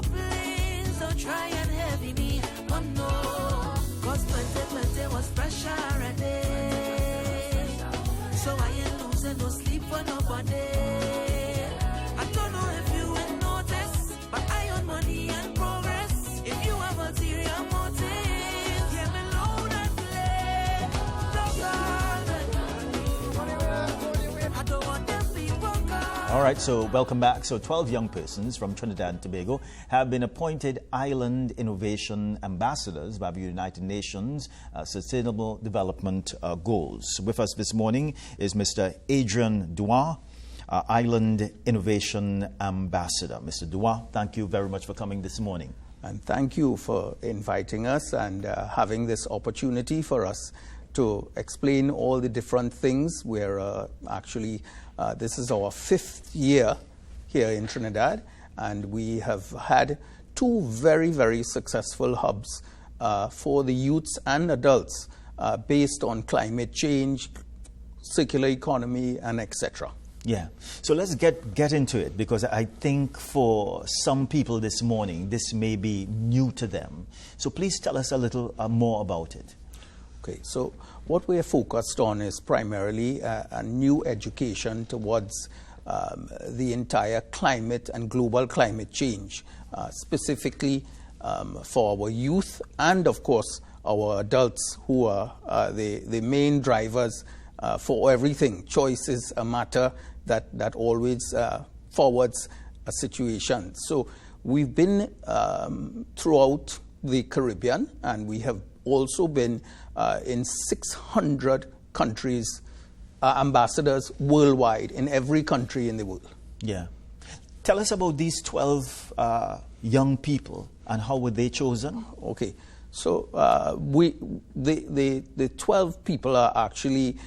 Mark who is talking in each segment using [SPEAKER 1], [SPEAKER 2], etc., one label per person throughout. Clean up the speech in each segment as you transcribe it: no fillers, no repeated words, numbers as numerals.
[SPEAKER 1] Please don't try and heavy me, oh no. Cause plenty was pressure already. So I ain't losing no sleep for nobody. I don't know if you will notice, but I own money and progress. If you have ulterior motives, hear me loud and play. I don't want them people gone.
[SPEAKER 2] All right, so welcome back. So 12 young persons from Trinidad and Tobago have been appointed Island Innovation Ambassadors by the United Nations Sustainable Development Goals. With us this morning is Mr. Adrian Douen, Island Innovation Ambassador. Mr. Douen, thank you very much for coming this morning.
[SPEAKER 3] And thank you for inviting us and having this opportunity for us to explain all the different things. We're actually, this is our 5th year here in Trinidad, and we have had 2 very, very successful hubs for the youths and adults based on climate change, circular economy, and etc.
[SPEAKER 2] Yeah, so let's get into it, because I think for some people this morning, this may be new to them. So please tell us a little more about it.
[SPEAKER 3] Okay, so what we are focused on is primarily a new education towards the entire climate and global climate change, specifically for our youth and, of course, our adults, who are the main drivers for everything. Choice is a matter that always forwards a situation. So we've been throughout the Caribbean, and we have also been in 600 countries, ambassadors worldwide, in every country in the world.
[SPEAKER 2] Yeah. Tell us about these 12 young people and how were they chosen?
[SPEAKER 3] Okay. So the 12 people are actually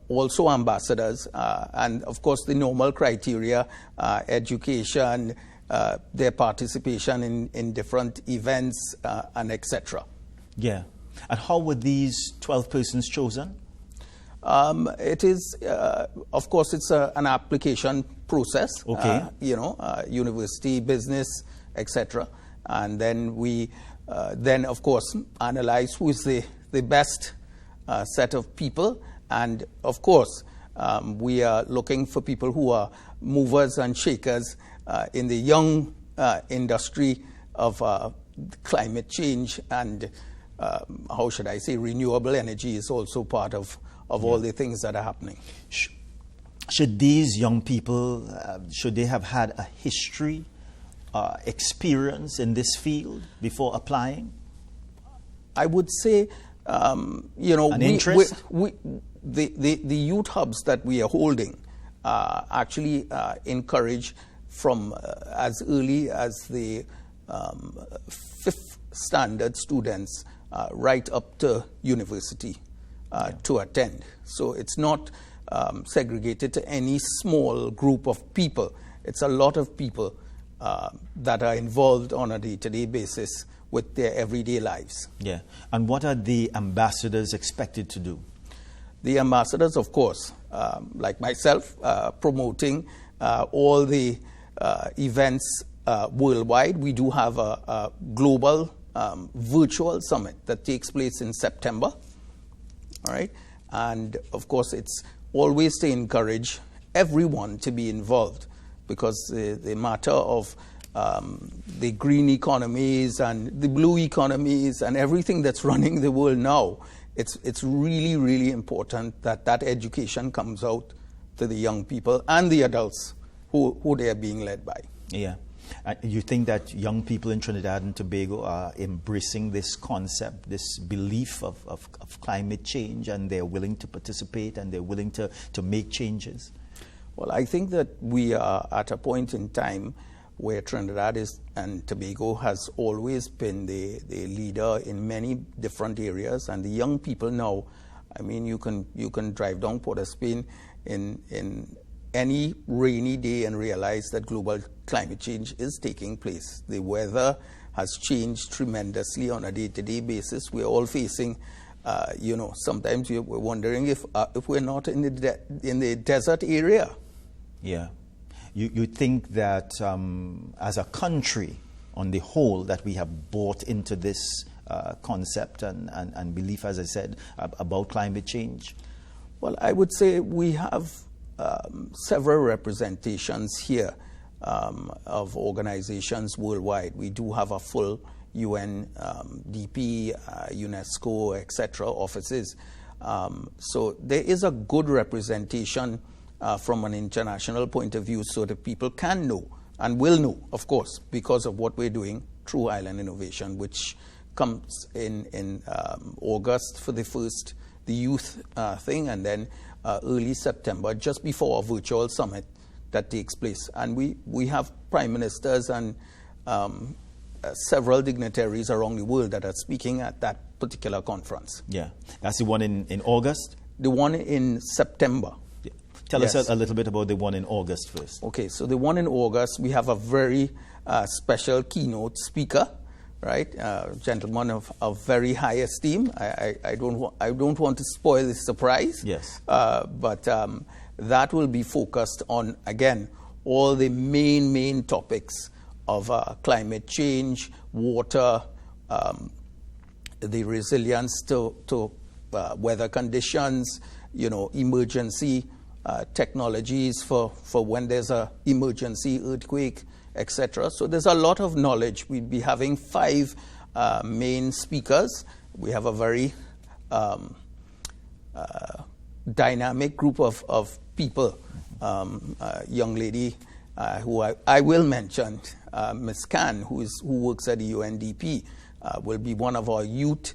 [SPEAKER 3] also ambassadors, and of course the normal criteria, education, their participation in different events, and etc.
[SPEAKER 2] Yeah. And how were these 12 persons chosen?
[SPEAKER 3] It is, of course, it's an application process.
[SPEAKER 2] Okay.
[SPEAKER 3] University, business, etc. And then we, of course, analyze who is the best set of people. And of course, we are looking for people who are movers and shakers in the young industry of climate change, and how should I say, renewable energy is also part of all the things that are happening.
[SPEAKER 2] Should these young people, should they have had a history, experience in this field before applying?
[SPEAKER 3] I would say,
[SPEAKER 2] an interest?
[SPEAKER 3] The youth hubs that we are holding actually encourage from as early as the 5th standard students right up to university to attend. So it's not segregated to any small group of people. It's a lot of people that are involved on a day-to-day basis with their everyday lives.
[SPEAKER 2] Yeah. And what are the ambassadors expected to do?
[SPEAKER 3] The ambassadors, of course, like myself, promoting all the events worldwide. We do have a global virtual summit that takes place in September. All right. And of course, it's always to encourage everyone to be involved, because the matter of the green economies and the blue economies and everything that's running the world now, it's really, really important that education comes out to the young people and the adults who they are being led by.
[SPEAKER 2] Yeah. You think that young people in Trinidad and Tobago are embracing this concept, this belief of climate change, and they're willing to participate and they're willing to make changes?
[SPEAKER 3] Well, I think that we are at a point in time where Trinidad and Tobago has always been the leader in many different areas, and the young people now, I mean, you can drive down Port of Spain in any rainy day and realize that global climate change is taking place. The weather has changed tremendously on a day-to-day basis. We're all facing, sometimes we're wondering if we're not in the desert area.
[SPEAKER 2] Yeah. You think that as a country, on the whole, that we have bought into this concept and belief, as I said, about climate change?
[SPEAKER 3] Well, I would say we have several representations here of organizations worldwide. We do have a full UNDP, UNESCO, etc. offices. So there is a good representation from an international point of view, so that people can know and will know, of course, because of what we're doing through Island Innovation, which comes in August for the first, the youth thing, and then early September, just before a virtual summit that takes place. And we have prime ministers and several dignitaries around the world that are speaking at that particular conference.
[SPEAKER 2] Yeah, that's the one in August?
[SPEAKER 3] The one in September.
[SPEAKER 2] Yeah. Tell us a little bit about the one in August first.
[SPEAKER 3] Okay, so the one in August, we have a very special keynote speaker, right? Gentleman of very high esteem. I don't want to spoil the surprise.
[SPEAKER 2] Yes.
[SPEAKER 3] But that will be focused on, again, all the main topics of climate change, water, the resilience to weather conditions, emergency technologies for when there's an emergency, earthquake, etc. So there's a lot of knowledge. We'll be having 5 main speakers. We have a very dynamic group of people. A young lady who I will mention, Ms. Khan, who works at the UNDP, will be one of our youth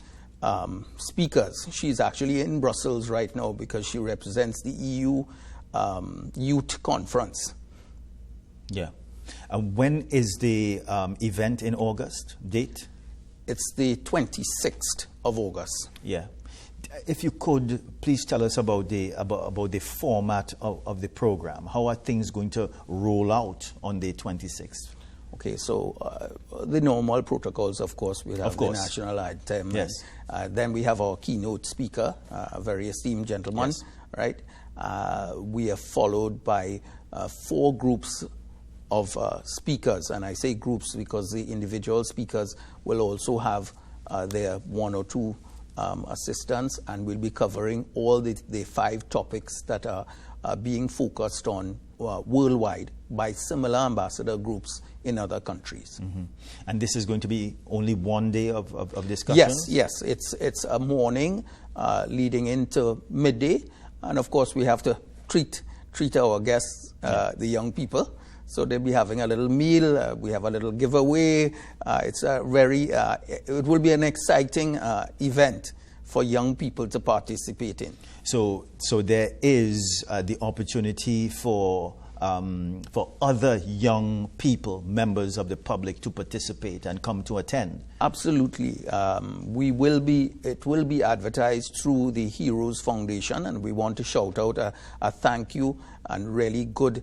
[SPEAKER 3] speakers. She's actually in Brussels right now because she represents the EU Youth Conference.
[SPEAKER 2] Yeah. When is the event in August? Date?
[SPEAKER 3] It's the 26th of August.
[SPEAKER 2] Yeah. If you could, please tell us about the format of the program. How are things going to roll out on the 26th?
[SPEAKER 3] Okay, so the normal protocols, of course. We have the national anthem.
[SPEAKER 2] Yes.
[SPEAKER 3] And, then we have our keynote speaker, a very esteemed gentleman,
[SPEAKER 2] yes.
[SPEAKER 3] right? We are followed by 4 groups of speakers, and I say groups because the individual speakers will also have their 1 or 2 assistants, and we'll be covering all the 5 topics that are being focused on worldwide by similar ambassador groups in other countries.
[SPEAKER 2] Mm-hmm. And this is going to be only one day of discussion?
[SPEAKER 3] Yes. It's a morning leading into midday, and of course we have to treat our guests, the young people. So they'll be having a little meal. We have a little giveaway. It's a it will be an exciting event for young people to participate in.
[SPEAKER 2] So there is the opportunity for other young people, members of the public, to participate and come to attend.
[SPEAKER 3] Absolutely. It will be advertised through the Heroes Foundation, and we want to shout out a thank you and really good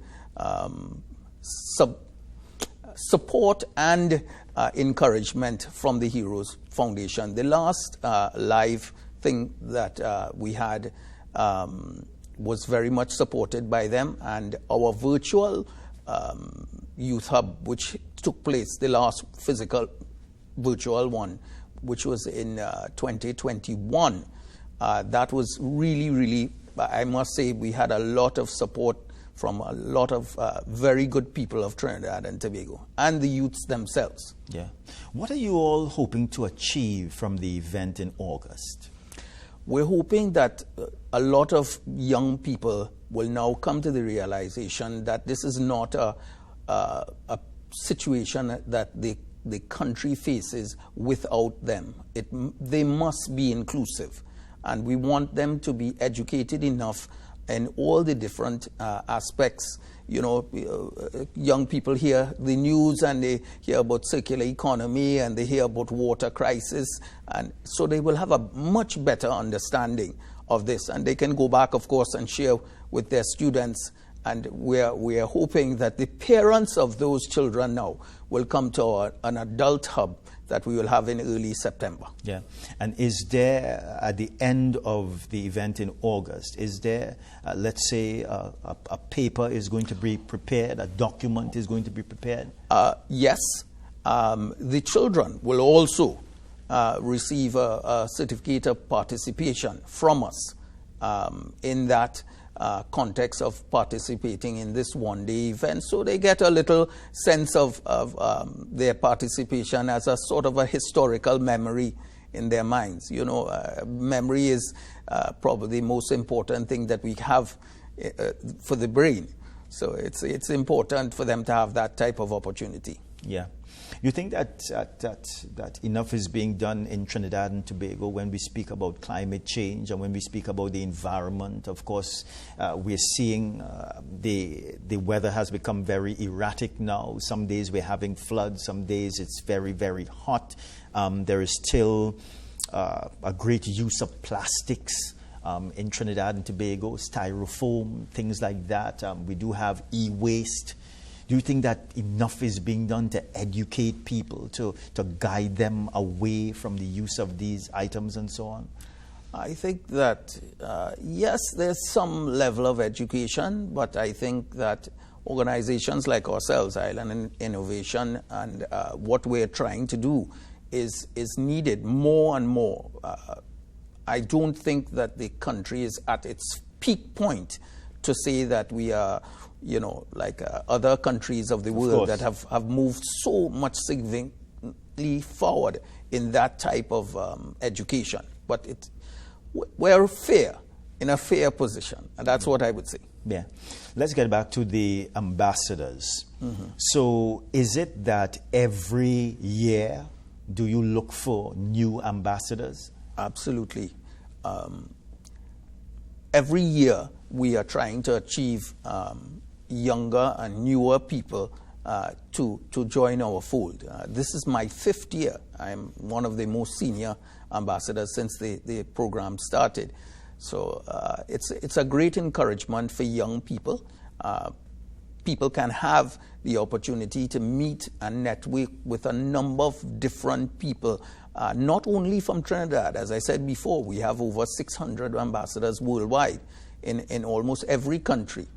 [SPEAKER 3] support and encouragement from the Heroes Foundation. The last live thing that we had was very much supported by them, and our virtual youth hub, which took place, the last physical virtual one, which was in 2021, that was really, I must say, we had a lot of support from a lot of very good people of Trinidad and Tobago, and the youths themselves.
[SPEAKER 2] Yeah. What are you all hoping to achieve from the event in August?
[SPEAKER 3] We're hoping that a lot of young people will now come to the realization that this is not a situation that the country faces without them. They must be inclusive, and we want them to be educated enough in all the different aspects. Young people hear the news and they hear about circular economy and they hear about water crisis, and so they will have a much better understanding of this, and they can go back, of course, and share with their students. And we are hoping that the parents of those children now will come to an adult hub that we will have in early September.
[SPEAKER 2] Yeah. And is there, at the end of the event in August, is there, let's say, a paper is going to be prepared, a document is going to be prepared?
[SPEAKER 3] Yes. The children will also receive a certificate of participation from us in that context of participating in this one-day event. So they get a little sense of their participation as a sort of a historical memory in their minds. You know, memory is probably the most important thing that we have for the brain. So it's important for them to have that type of opportunity.
[SPEAKER 2] Yeah. You think that enough is being done in Trinidad and Tobago when we speak about climate change and when we speak about the environment? Of course, we're seeing the weather has become very erratic now. Some days we're having floods, some days it's very, very hot. There is still a great use of plastics in Trinidad and Tobago, styrofoam, things like that. We do have e-waste. Do you think that enough is being done to educate people, to guide them away from the use of these items and so on?
[SPEAKER 3] I think that, yes, there's some level of education, but I think that organizations like ourselves, Island Innovation, and what we're trying to do is needed more and more. I don't think that the country is at its peak point to say that we are, you know, like other countries of the world that have moved so much significantly forward in that type of education. But we're in a fair position, and that's what I would say.
[SPEAKER 2] Yeah. Let's get back to the ambassadors. So is it that every year do you look for new ambassadors?
[SPEAKER 3] Absolutely. Every year we are trying to achieve younger and newer people to join our fold. This is my 5th year. I'm one of the most senior ambassadors since the program started. So it's a great encouragement for young people. People can have the opportunity to meet and network with a number of different people, not only from Trinidad. As I said before, we have over 600 ambassadors worldwide in almost every country.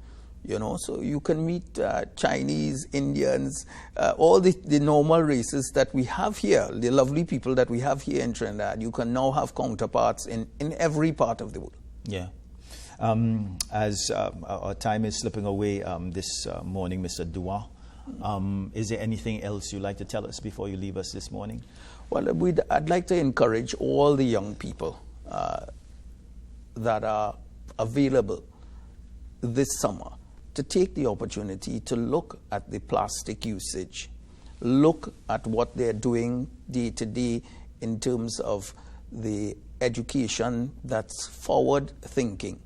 [SPEAKER 3] You know, so you can meet Chinese, Indians, all the normal races that we have here, the lovely people that we have here in Trinidad. You can now have counterparts in every part of the world.
[SPEAKER 2] Yeah. As our time is slipping away this morning, Mr. Douen, is there anything else you'd like to tell us before you leave us this morning?
[SPEAKER 3] Well, I'd like to encourage all the young people that are available this summer to take the opportunity to look at the plastic usage, look at what they're doing day to day in terms of the education that's forward thinking.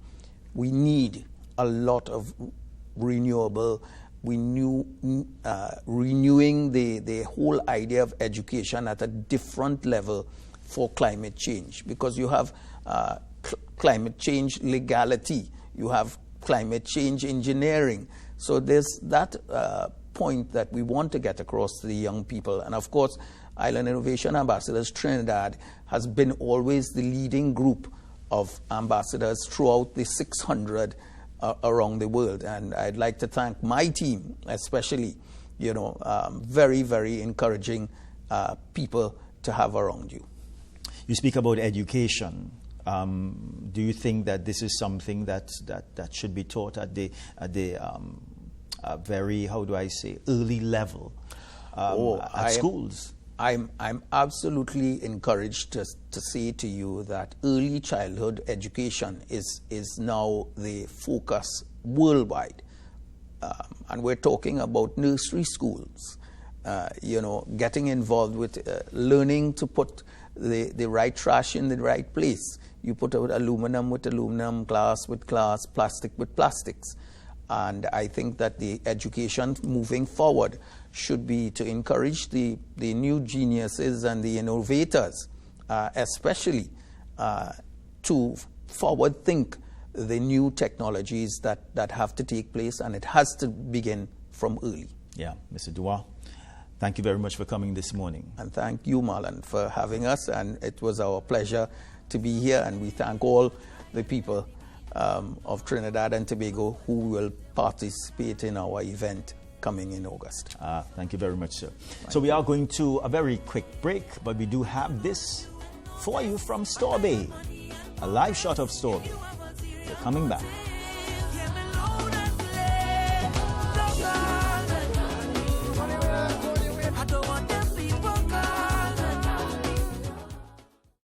[SPEAKER 3] We need a lot of renewing the whole idea of education at a different level for climate change, because you have climate change legality, you have climate change engineering. So there's that point that we want to get across to the young people. And of course, Island Innovation Ambassadors Trinidad has been always the leading group of ambassadors throughout the 600 around the world. And I'd like to thank my team, especially, you know, very, very encouraging people to have around you.
[SPEAKER 2] You speak about education. Do you think that this is something that should be taught at the very, how do I say, early level at schools?
[SPEAKER 3] I'm absolutely encouraged to say to you that early childhood education is now the focus worldwide. And we're talking about nursery schools, you know, getting involved with learning to put the right trash in the right place. You put out aluminum with aluminum, glass with glass, plastic with plastics. And I think that the education moving forward should be to encourage the new geniuses and the innovators, especially to forward think the new technologies that have to take place, and it has to begin from early.
[SPEAKER 2] Yeah, Mr. Douen, thank you very much for coming this morning.
[SPEAKER 3] And thank you, Marlan, for having us, and it was our pleasure to be here, and we thank all the people of Trinidad and Tobago who will participate in our event coming in August.
[SPEAKER 2] Thank you very much, sir. So we are going to a very quick break, but we do have this for you from Store Bay, a live shot of Store Bay. We're coming back.